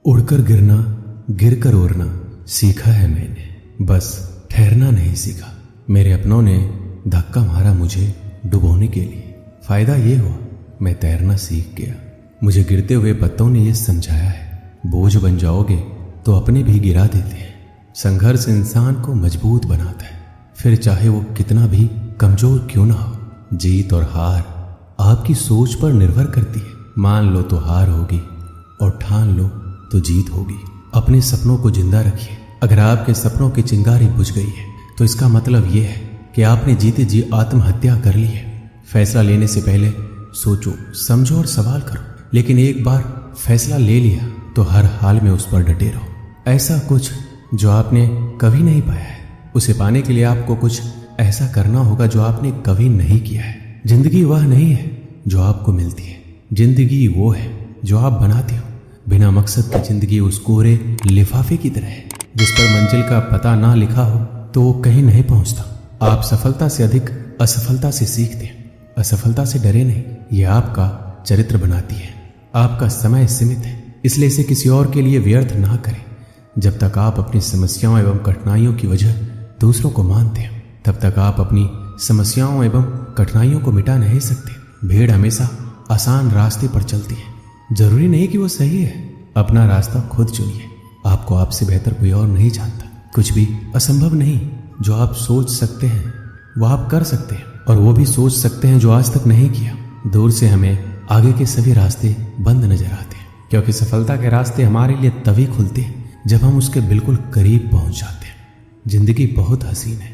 उड़कर गिरना, गिरकर उड़ना सीखा है मैंने, बस ठहरना नहीं सीखा। मेरे अपनों ने धक्का मारा मुझे डुबोने के लिए। फायदा ये हुआ मैं तैरना सीख गया। मुझे गिरते हुए पत्तों ने यह समझाया है, बोझ बन जाओगे तो अपने भी गिरा देते हैं। संघर्ष इंसान को मजबूत बनाता है, फिर चाहे वो कितना भी कमजोर क्यों ना हो। जीत और हार आपकी सोच पर निर्भर करती है। मान लो तो हार होगी और ठान लो तो जीत होगी। अपने सपनों को जिंदा रखिए। अगर आपके सपनों की चिंगारी बुझ गई है तो इसका मतलब यह है कि आपने जीते जी आत्महत्या कर ली है। फैसला लेने से पहले सोचो, समझो और सवाल करो, लेकिन एक बार फैसला ले लिया तो हर हाल में उस पर डटे रहो। ऐसा कुछ जो आपने कभी नहीं पाया है, उसे पाने के लिए आपको कुछ ऐसा करना होगा जो आपने कभी नहीं किया है। जिंदगी वह नहीं है जो आपको मिलती है, जिंदगी वो है जो आप बनाते हो। बिना मकसद की जिंदगी उस कोरे लिफाफे की तरह है जिस पर मंजिल का पता ना लिखा हो तो वो कहीं नहीं पहुंचता। आप सफलता से अधिक असफलता से सीखते हैं। असफलता से डरे नहीं, यह आपका चरित्र बनाती है। आपका समय सीमित है, इसलिए इसे किसी और के लिए व्यर्थ ना करें। जब तक आप अपनी समस्याओं एवं कठिनाइयों की वजह दूसरों को मानते हैं, तब तक आप अपनी समस्याओं एवं कठिनाइयों को मिटा नहीं सकते। भीड़ हमेशा आसान रास्ते पर चलती है, जरूरी नहीं कि वो सही है। अपना रास्ता खुद चुनिए। आपको आपसे बेहतर कोई और नहीं जानता। कुछ भी असंभव नहीं। जो आप सोच सकते हैं वो आप कर सकते हैं, और वो भी सोच सकते हैं जो आज तक नहीं किया। दूर से हमें आगे के सभी रास्ते बंद नजर आते हैं, क्योंकि सफलता के रास्ते हमारे लिए तभी खुलते हैं जब हम उसके बिल्कुल करीब पहुंच जाते हैं। जिंदगी बहुत हसीन है,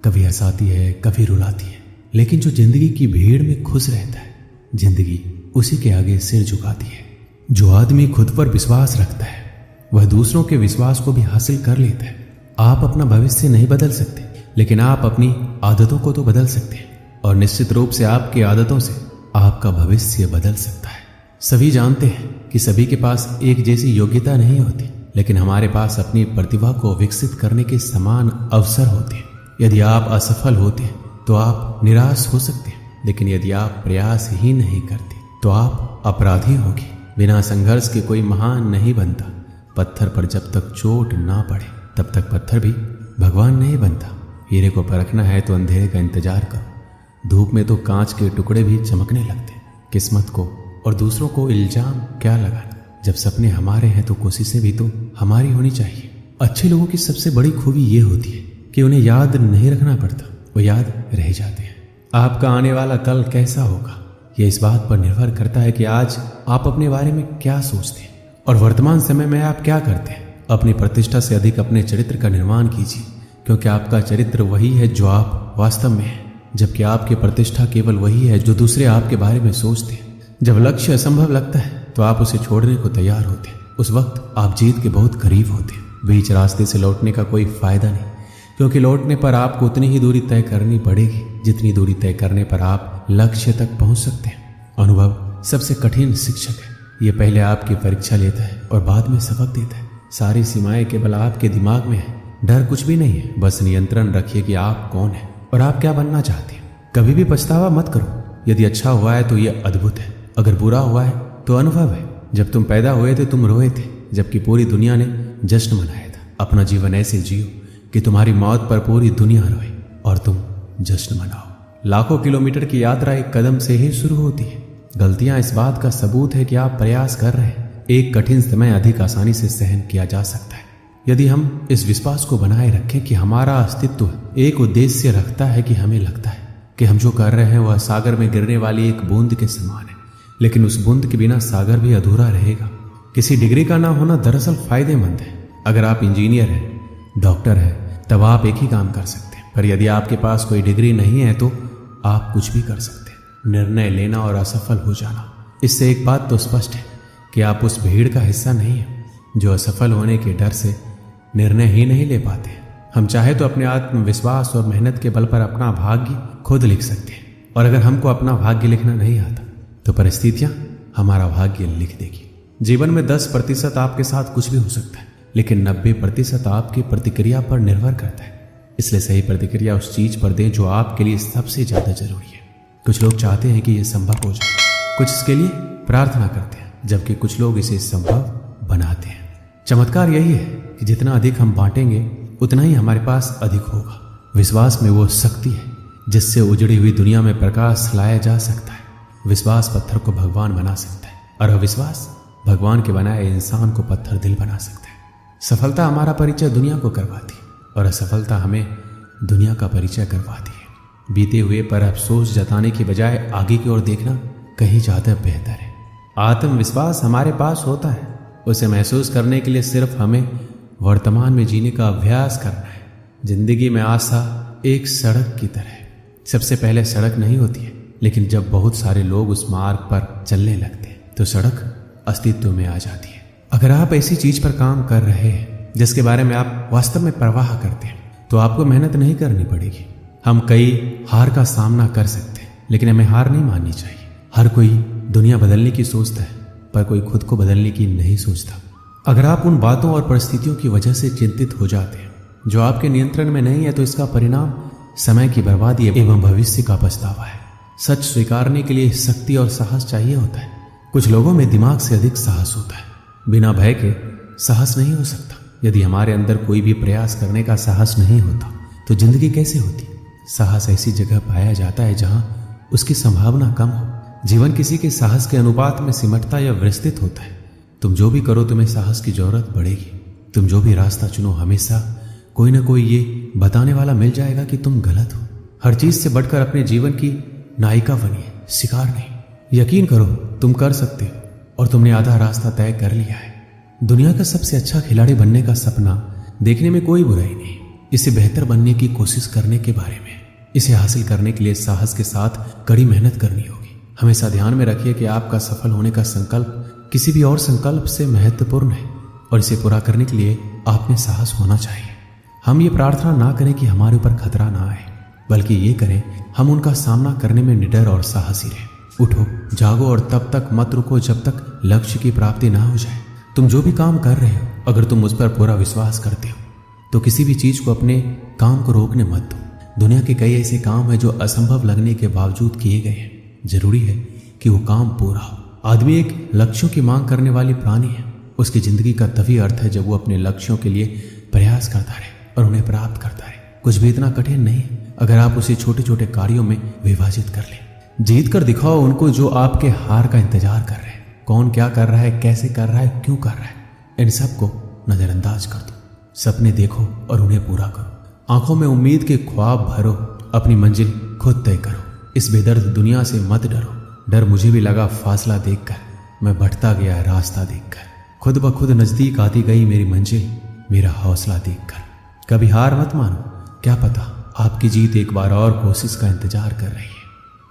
कभी हंसाती है, कभी रुलाती है, लेकिन जो जिंदगी की भीड़ में खुश रहता है, जिंदगी उसी के आगे सिर झुकाती है। जो आदमी खुद पर विश्वास रखता है वह दूसरों के विश्वास को भी हासिल कर लेता है। आप अपना भविष्य नहीं बदल सकते, लेकिन आप अपनी आदतों को तो बदल सकते हैं, और निश्चित रूप से आपकी आदतों से आपका भविष्य बदल सकता है। सभी जानते हैं कि सभी के पास एक जैसी योग्यता नहीं होती, लेकिन हमारे पास अपनी प्रतिभा को विकसित करने के समान अवसर होते हैं। यदि आप असफल होते हैं तो आप निराश हो सकते हैं, लेकिन यदि आप प्रयास ही नहीं करते तो आप अपराधी होंगे। बिना संघर्ष के कोई महान नहीं बनता। पत्थर पर जब तक चोट ना पड़े तब तक पत्थर भी भगवान नहीं बनता। हीरे को परखना है तो अंधेरे का इंतजार करो। धूप में तो कांच के टुकड़े भी चमकने लगते। किस्मत को और दूसरों को इल्जाम क्या लगाना। जब सपने हमारे हैं तो कोशिशें भी तो हमारी होनी चाहिए। अच्छे लोगों की सबसे बड़ी खूबी ये होती है कि उन्हें याद नहीं रखना पड़ता, वो याद रह जाते हैं। आपका आने वाला कल कैसा होगा यह इस बात पर निर्भर करता है कि आज आप अपने बारे में क्या सोचते हैं और वर्तमान समय में आप क्या करते हैं। अपनी प्रतिष्ठा से अधिक अपने चरित्र का निर्माण कीजिए, क्योंकि आपका चरित्र वही है जो आप वास्तव में हैं, जबकि आपकी प्रतिष्ठा केवल वही है जो दूसरे आपके बारे में सोचते हैं। जब लक्ष्य असंभव लगता है तो आप उसे छोड़ने को तैयार होते हैं। उस वक्त आप जीत के बहुत करीब होते हैं। बीच रास्ते से लौटने का कोई फायदा नहीं, क्योंकि लौटने पर आपको उतनी ही दूरी तय करनी पड़ेगी जितनी दूरी तय करने पर आप लक्ष्य तक पहुंच सकते हैं। अनुभव सबसे कठिन शिक्षक है। ये पहले आपकी परीक्षा लेता है और बाद में सबक देता है। सारी सीमाएं केवल आपके दिमाग में है। डर कुछ भी नहीं है, बस नियंत्रण रखिए कि आप कौन है और आप क्या बनना चाहते हैं। कभी भी पछतावा मत करो। यदि अच्छा हुआ है तो यह अद्भुत है, अगर बुरा हुआ है तो अनुभव है। जब तुम पैदा हुए थे तुम रोए थे, जबकि पूरी दुनिया ने जश्न मनाया था। अपना जीवन ऐसे जियो कि तुम्हारी मौत पर पूरी दुनिया रोए और तुम जश्न मनाओ। लाखों किलोमीटर की यात्रा एक कदम से ही शुरू होती है। गलतियां इस बात का सबूत है कि आप प्रयास कर रहे हैं। एक कठिन समय अधिक आसानी से सहन किया जा सकता है यदि हम इस विश्वास को बनाए रखें कि हमारा अस्तित्व एक उद्देश्य रखता है। कि हमें लगता है कि हम जो कर रहे हैं वह सागर में गिरने वाली एक बूंद के समान है, लेकिन उस बूंद के बिना सागर भी अधूरा रहेगा। किसी डिग्री का ना होना दरअसल फायदेमंद है। अगर आप इंजीनियर हैं, डॉक्टर हैं, तब आप एक ही काम कर सकते हैं, पर यदि आपके पास कोई डिग्री नहीं है तो आप कुछ भी कर सकते हैं। निर्णय लेना और असफल हो जाना, इससे एक बात तो स्पष्ट है कि आप उस भीड़ का हिस्सा नहीं हैं जो असफल होने के डर से निर्णय ही नहीं ले पाते। हम चाहे तो अपने आत्मविश्वास और मेहनत के बल पर अपना भाग्य खुद लिख सकते हैं, और अगर हमको अपना भाग्य लिखना नहीं आता तो परिस्थितियां हमारा भाग्य लिख देगी। जीवन में 10% आपके साथ कुछ भी हो सकता है, लेकिन 90% आपकी प्रतिक्रिया पर निर्भर करता है। इसलिए सही प्रतिक्रिया उस चीज पर दें जो आपके लिए सबसे ज्यादा जरूरी है। कुछ लोग चाहते हैं कि यह संभव हो जाए, कुछ इसके लिए प्रार्थना करते हैं, जबकि कुछ लोग इसे संभव बनाते हैं। चमत्कार यही है कि जितना अधिक हम बांटेंगे उतना ही हमारे पास अधिक होगा। विश्वास में वो शक्ति है जिससे उजड़ी हुई दुनिया में प्रकाश लाया जा सकता है। विश्वास पत्थर को भगवान बना सकता है और अविश्वास भगवान के बनाए इंसान को पत्थर दिल बना सकता है। सफलता हमारा परिचय दुनिया को करवाती है और असफलता हमें दुनिया का परिचय करवाती है। बीते हुए पर अफसोस जताने की बजाय आगे की ओर देखना कहीं ज़्यादा बेहतर है। आत्मविश्वास हमारे पास होता है, उसे महसूस करने के लिए सिर्फ हमें वर्तमान में जीने का अभ्यास करना है। जिंदगी में आशा एक सड़क की तरह है। सबसे पहले सड़क नहीं होती है, लेकिन जब बहुत सारे लोग उस मार्ग पर चलने लगते हैं तो सड़क अस्तित्व में आ जाती है। अगर आप ऐसी चीज पर काम कर रहे हैं जिसके बारे में आप वास्तव में परवाह करते हैं तो आपको मेहनत नहीं करनी पड़ेगी। हम कई हार का सामना कर सकते हैं, लेकिन हमें हार नहीं माननी चाहिए। हर कोई दुनिया बदलने की सोचता है, पर कोई खुद को बदलने की नहीं सोचता। अगर आप उन बातों और परिस्थितियों की वजह से चिंतित हो जाते हैं जो आपके नियंत्रण में नहीं है, तो इसका परिणाम समय की बर्बादी एवं भविष्य का पछतावा है। सच स्वीकारने के लिए शक्ति और साहस चाहिए होता है। कुछ लोगों में दिमाग से अधिक साहस होता है। बिना भय के साहस नहीं हो सकता। यदि हमारे अंदर कोई भी प्रयास करने का साहस नहीं होता तो जिंदगी कैसे होती? साहस ऐसी जगह पाया जाता है जहां उसकी संभावना कम हो। जीवन किसी के साहस के अनुपात में सिमटता या विस्तृत होता है। तुम जो भी करो तुम्हें साहस की जरूरत बढ़ेगी। तुम जो भी रास्ता चुनो हमेशा कोई ना कोई ये बताने वाला मिल जाएगा कि तुम गलत हो। हर चीज से बढ़कर अपने जीवन की नायिका बनिए, शिकार नहीं। यकीन करो तुम कर सकते हो और तुमने आधा रास्ता तय कर लिया है। दुनिया का सबसे अच्छा खिलाड़ी बनने का सपना देखने में कोई बुराई नहीं। इसे बेहतर बनने की कोशिश करने के बारे में। इसे हासिल करने के लिए साहस के साथ कड़ी मेहनत करनी होगी। हमेशा ध्यान में रखिए कि आपका सफल होने का संकल्प किसी भी और संकल्प से महत्वपूर्ण है और इसे पूरा करने के लिए आप में साहस होना चाहिए। हम ये प्रार्थना ना करें कि हमारे ऊपर खतरा ना आए, बल्कि ये करें हम उनका सामना करने में निडर और साहसी रहें। उठो, जागो और तब तक मत रुको जब तक लक्ष्य की प्राप्ति ना हो जाए। तुम जो भी काम कर रहे हो, अगर तुम उस पर पूरा विश्वास करते हो तो किसी भी चीज को अपने काम को रोकने मत दो। दुनिया के कई ऐसे काम हैं जो असंभव लगने के बावजूद किए गए हैं। जरूरी है कि वो काम पूरा हो। आदमी एक लक्ष्यों की मांग करने वाली प्राणी है। उसकी जिंदगी का तभी अर्थ है जब वो अपने लक्ष्यों के लिए प्रयास करता रहे और उन्हें प्राप्त करता रहे। कुछ भी इतना कठिन नहीं है अगर आप उसे छोटे छोटे कार्यों में विभाजित कर लें। जीत कर दिखाओ उनको जो आपके हार का इंतजार कर रहे हैं। कौन क्या कर रहा है, कैसे कर रहा है, क्यों कर रहा है, इन सबको नजरअंदाज कर दो। सपने देखो और उन्हें पूरा करो। आंखों में उम्मीद के ख्वाब भरो। अपनी मंजिल खुद तय करो। इस बेदर्द दुनिया से मत डरो। डर मुझे भी लगा फासला देखकर, मैं बढ़ता गया रास्ता देखकर। खुद ब खुद नजदीक आती गई मेरी मंजिल, मेरा हौसला देखकर। कभी हार मत मानो, क्या पता आपकी जीत एक बार और कोशिश का इंतजार कर रही है।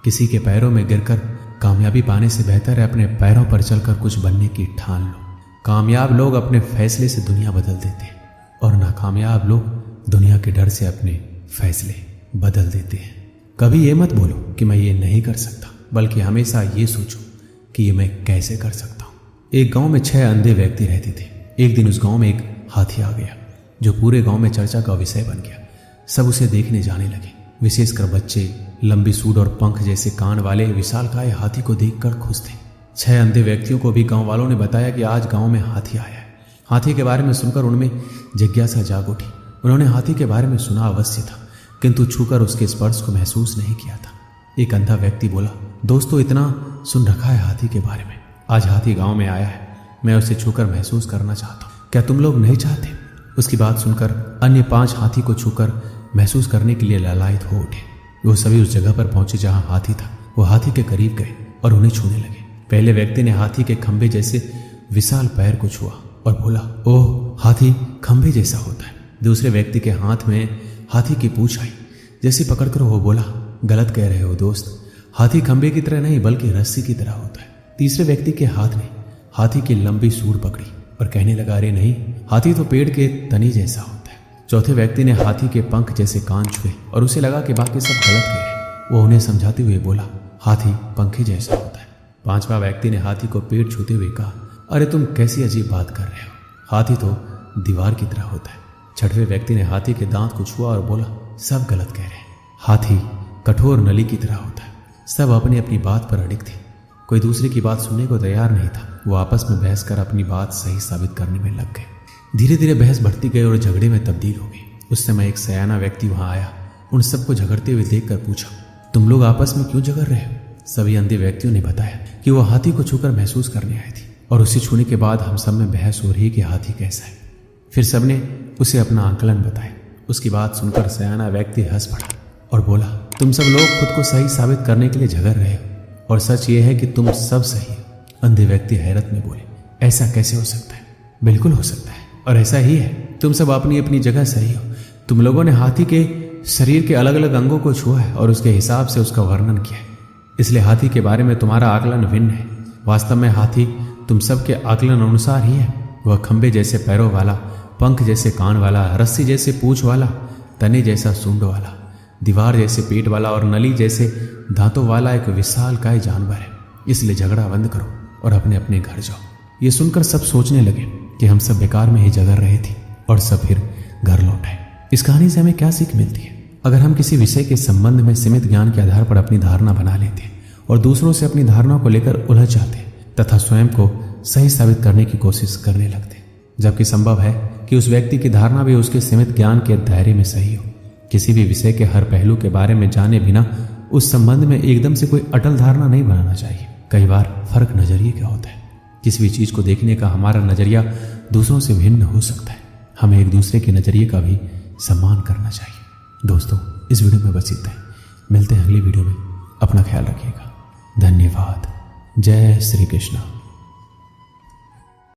किसी के पैरों में गिरकर कामयाबी पाने से बेहतर है अपने पैरों पर चलकर कुछ बनने की ठान लो। कामयाब लोग अपने फैसले से दुनिया बदल देते हैं और नाकामयाब लोग दुनिया के डर से अपने फैसले बदल देते हैं। कभी ये मत बोलो कि मैं ये नहीं कर सकता, बल्कि हमेशा ये सोचो कि ये मैं कैसे कर सकता हूँ। एक गांव में 6 अंधे व्यक्ति रहते थे। एक दिन उस गांव में एक हाथी आ गया जो पूरे गांव में चर्चा का विषय बन गया। सब उसे देखने जाने लगे, विशेषकर बच्चे। लंबी सूंड और पंख जैसे कान वाले विशालकाय हाथी को देखकर खुश थे। 6 अंधे व्यक्तियों को भी गांव वालों ने बताया कि आज गांव में हाथी आया है। हाथी के बारे में सुनकर उनमें जिज्ञासा जाग उठी। उन्होंने हाथी के बारे में सुना अवश्य था, किंतु छूकर उसके स्पर्श को महसूस नहीं किया था। एक अंधा व्यक्ति बोला, दोस्तों इतना सुन रखा है हाथी के बारे में, आज हाथी गांव में आया है, मैं उसे छूकर महसूस करना चाहता हूँ, क्या तुम लोग नहीं चाहते? उसकी बात सुनकर अन्य 5 हाथी को छूकर महसूस करने के लिए लालायित हो उठे। वो सभी उस जगह पर पहुंचे जहां हाथी था। वो हाथी के करीब गए और उन्हें छूने लगे। पहले व्यक्ति ने हाथी के खंभे जैसे विशाल पैर को छुआ और बोला, ओह, हाथी खंभे जैसा होता है। दूसरे व्यक्ति के हाथ में हाथी की पूंछ आई। जैसे पकड़कर वो बोला, गलत कह रहे हो दोस्त, हाथी खंभे की तरह नहीं बल्कि रस्सी की तरह होता है। तीसरे व्यक्ति के हाथ ने हाथी की लंबी सूंड पकड़ी और कहने लगा, अरे नहीं, हाथी तो पेड़ के तने जैसा होता है। चौथे व्यक्ति ने हाथी के पंख जैसे कान छुए और उसे लगा कि बाकी सब गलत कह रहे। वो उन्हें समझाते हुए बोला, हाथी पंखे जैसा होता है। 5वां व्यक्ति ने हाथी को पेट छूते हुए कहा, अरे तुम कैसी अजीब बात कर रहे हो, हाथी तो दीवार की तरह होता है। 6वें व्यक्ति ने हाथी के दांत को छुआ और बोला, सब गलत कह रहे हैं, हाथी कठोर नली की तरह होता है। सब अपनी अपनी बात पर अड़िग थे, कोई दूसरे की बात सुनने को तैयार नहीं था। वो आपस में बहस कर अपनी बात सही साबित करने में लग गए। धीरे धीरे बहस बढ़ती गई और झगड़े में तब्दील हो गई। उस समय एक सयाना व्यक्ति वहां आया, उन सबको झगड़ते हुए देखकर पूछा, तुम लोग आपस में क्यों झगड़ रहे हो? सभी अंधे व्यक्तियों ने बताया कि वो हाथी को छूकर महसूस करने आए थे और उसे छूने के बाद हम सब में बहस हो रही है कि हाथी कैसा है। फिर सबने उसे अपना आकलन बताया। उसकी बात सुनकर सयाना व्यक्ति हंस पड़ा और बोला, तुम सब लोग खुद को सही साबित करने के लिए झगड़ रहे हो और सच ये है कि तुम सब सही हो। अंधे व्यक्ति हैरत में बोले, ऐसा कैसे हो सकता है? बिल्कुल हो सकता है और ऐसा ही है। तुम सब अपनी अपनी जगह सही हो। तुम लोगों ने हाथी के शरीर के अलग अलग अंगों को छुआ है और उसके हिसाब से उसका वर्णन किया है, इसलिए हाथी के बारे में तुम्हारा आकलन भिन्न है। वास्तव में हाथी तुम सब के आकलन अनुसार ही है। वह खंबे जैसे पैरों वाला, पंख जैसे कान वाला, रस्सी जैसे पूंछ वाला, तने जैसा सूंड वाला, दीवार जैसे पेट वाला और नली जैसे दांतों वाला एक विशालकाय जानवर है। इसलिए झगड़ा बंद करो और अपने अपने घर जाओ। ये सुनकर सब सोचने लगे कि हम सब बेकार में ही झगड़ रहे थे और सब फिर घर लौट आए। इस कहानी से हमें क्या सीख मिलती है? अगर हम किसी विषय के संबंध में सीमित ज्ञान के आधार पर अपनी धारणा बना लेते हैं और दूसरों से अपनी धारणा को लेकर उलझ जाते हैं तथा स्वयं को सही साबित करने की कोशिश करने लगते हैं, जबकि संभव है कि उस व्यक्ति की धारणा भी उसके सीमित ज्ञान के दायरे में सही हो। किसी भी विषय के हर पहलू के बारे में जाने बिना उस संबंध में एकदम से कोई अटल धारणा नहीं बनाना चाहिए। कई बार फर्क नजरिए का होता है। किसी भी चीज को देखने का हमारा नजरिया दूसरों से भिन्न हो सकता है। हमें एक दूसरे के नजरिए का भी सम्मान करना चाहिए। दोस्तों, इस वीडियो में बस इतना ही। मिलते हैं अगली वीडियो में। अपना ख्याल रखिएगा। धन्यवाद। जय श्री कृष्ण।